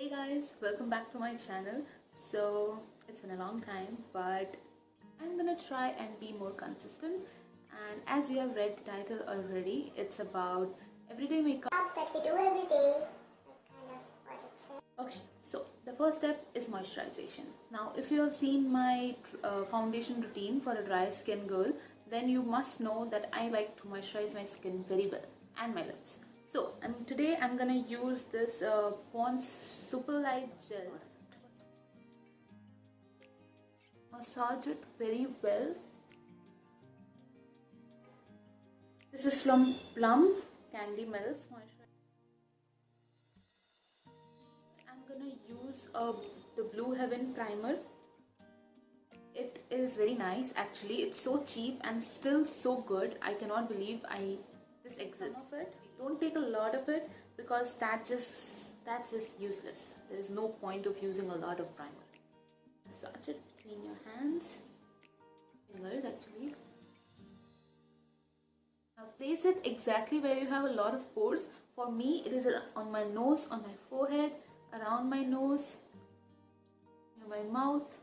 Hey guys, welcome back to my channel. So it's been a long time, but I'm gonna try and be more consistent. And as you have read the title already, it's about everyday makeup that we do every day. Okay, so the first step is moisturization. Now, if you have seen my foundation routine for a dry skin girl, then you must know that I like to moisturize my skin very well and my lips. So, today I'm gonna use this Pond's Super Light Gel. Massage it very well. This is from Plum Candy Melts Moisturizer. I'm gonna use the Blue Heaven Primer. It is very nice actually. It's so cheap and still so good. I cannot believe this exists. Don't take a lot of it because that's just useless. There is no point of using a lot of primer. Massage it between your fingers actually. Now place it exactly where you have a lot of pores. For me, it is on my nose, on my forehead, around my nose, near my mouth,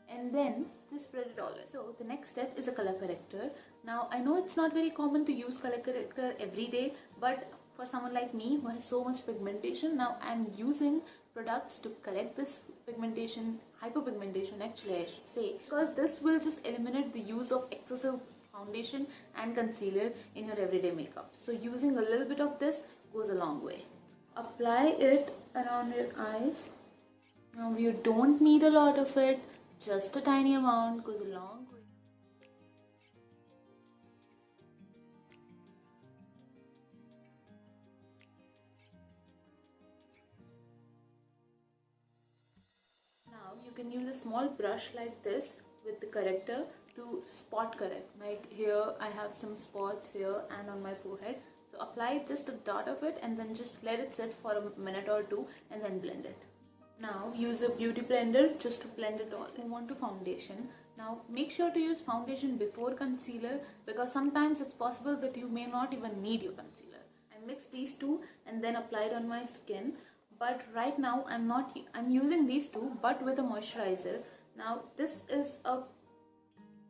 and then just spread it all in. So the next step is a color corrector. Now I know it's not very common to use color corrector every day, but for someone like me who has so much pigmentation, now I'm using products to correct this pigmentation, hyperpigmentation actually I should say, because this will just eliminate the use of excessive foundation and concealer in your everyday makeup. So using a little bit of this goes a long way. Apply it around your eyes. Now you don't need a lot of it, just a tiny amount goes a long way. Now you can use a small brush like this with the corrector to spot correct. Like here I have some spots here and on my forehead. So apply just a dot of it and then just let it sit for a minute or two and then blend it. Now use a beauty blender just to blend it all. Move on to foundation. Now make sure to use foundation before concealer because sometimes it's possible that you may not even need your concealer. I mixed these two and then applied on my skin. But right now I'm using these two but with a moisturizer. Now this is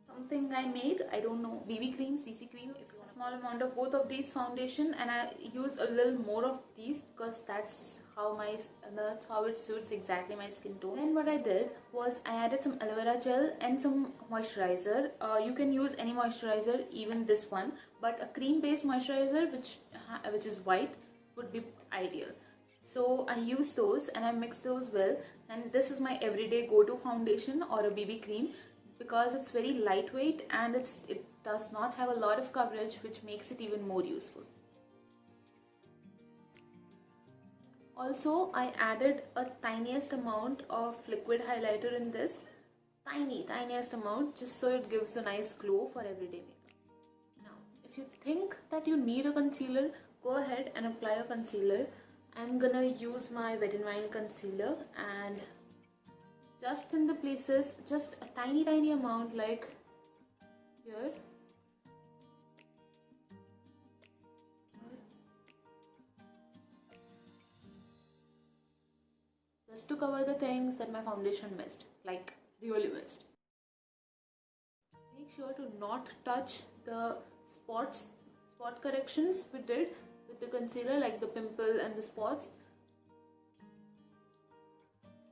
something I made, I don't know, BB cream, CC cream. If you want a small amount of both of these foundation, and I use a little more of these because that's how it suits exactly my skin tone. Then what I did was I added some aloe vera gel and some moisturizer. You can use any moisturizer, even this one, but a cream based moisturizer which is white would be ideal. So I use those and I mix those well, and this is my everyday go-to foundation or a BB cream because it's very lightweight and it does not have a lot of coverage, which makes it even more useful. Also, I added a tiniest amount of liquid highlighter in this, tiniest amount, just so it gives a nice glow for everyday makeup. Now, if you think that you need a concealer, go ahead and apply a concealer. I'm gonna use my Wet n Wild concealer and just in the places, just a tiny amount like here. Just to cover the things that my foundation missed, like really missed. Make sure to not touch the spot corrections we did with the concealer, like the pimple and the spots.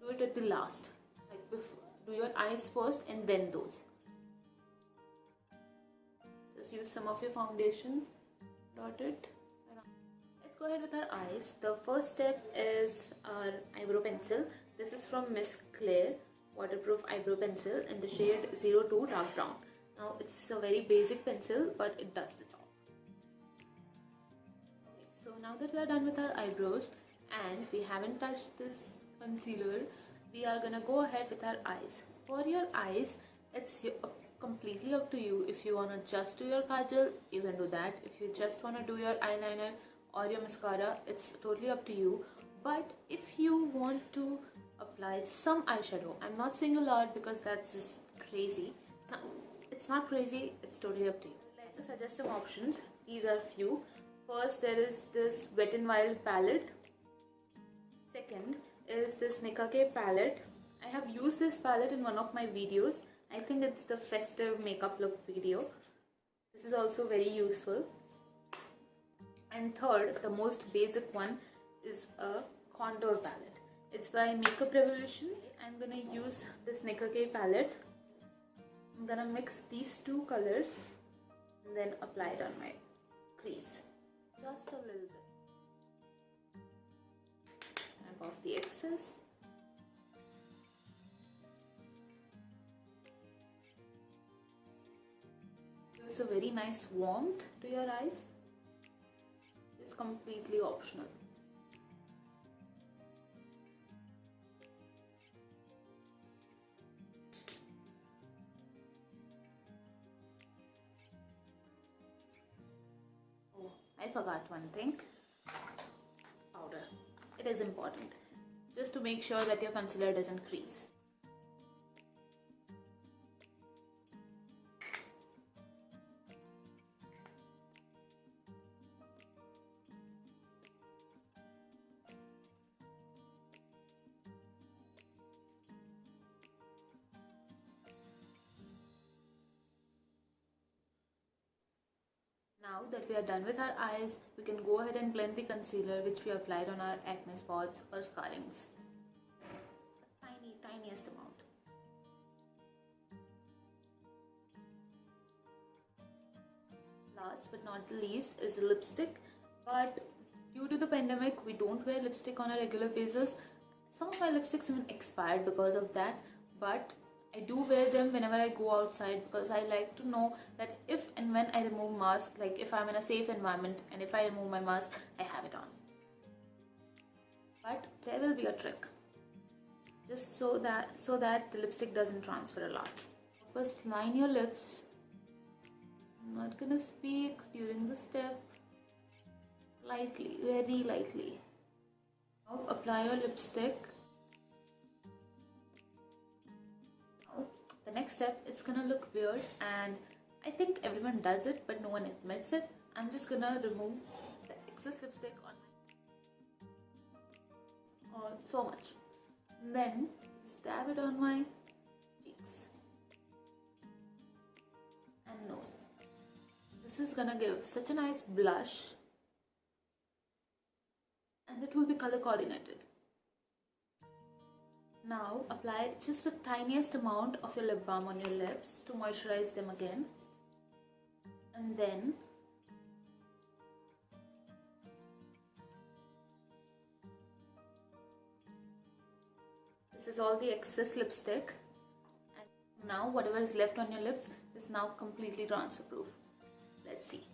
Do it at the last, like before. Do your eyes first and then those. Just use some of your foundation, dot it around. Let's go ahead with our eyes. The first step is our eyebrow pencil. This is from Miss Claire waterproof eyebrow pencil in the shade 02 dark brown. Now it's a very basic pencil, but it does the job. Okay, so now that we are done with our eyebrows and we haven't touched this concealer, we are gonna go ahead with our eyes. For your eyes, it's completely up to you. If you wanna just do your kajal, you can do that. If you just wanna do your eyeliner or your mascara, it's totally up to you. But if you want to apply some eyeshadow, I'm not saying a lot because that's just crazy. No, it's not crazy, it's totally up to you. Let's suggest some options. These are few. First, there is this Wet n Wild palette. Second is this Nicka K palette. I have used this palette in one of my videos. I think it's the festive makeup look video. This is also very useful. And third, the most basic one, is a contour palette. It's by Makeup Revolution. I'm gonna use this Nicka K palette. I'm gonna mix these two colors and then apply it on my crease. Just a little bit. Wipe off the excess. Gives a very nice warmth to your eyes. It's completely optional. Oh, I forgot one thing. Powder. It is important. Just to make sure that your concealer doesn't crease. Now that we are done with our eyes, we can go ahead and blend the concealer which we applied on our acne spots or scarrings. Just the tiniest amount. Last but not the least is the lipstick. But due to the pandemic, we don't wear lipstick on a regular basis. Some of my lipsticks even expired because of that. But I do wear them whenever I go outside because I like to know that if and when I remove mask, like if I'm in a safe environment and if I remove my mask, I have it on. But there will be a trick, just so that the lipstick doesn't transfer a lot. First, line your lips. I'm not gonna speak during the step. Lightly, very lightly. Now apply your lipstick. The next step, it's gonna look weird and I think everyone does it but no one admits it. I'm just gonna remove the excess lipstick on my so much. And then just dab it on my cheeks and nose. This is gonna give such a nice blush and it will be color coordinated. Now apply just the tiniest amount of your lip balm on your lips to moisturize them again. And then this is all the excess lipstick. And now whatever is left on your lips is now completely transfer proof. Let's see.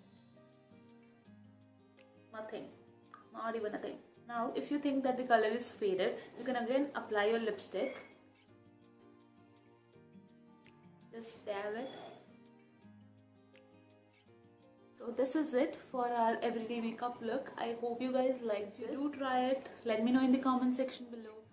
Nothing. Not even a thing. Now, if you think that the color is faded, you can again apply your lipstick. Just dab it. So this is it for our everyday makeup look. I hope you guys like this. If you do try it, let me know in the comment section below.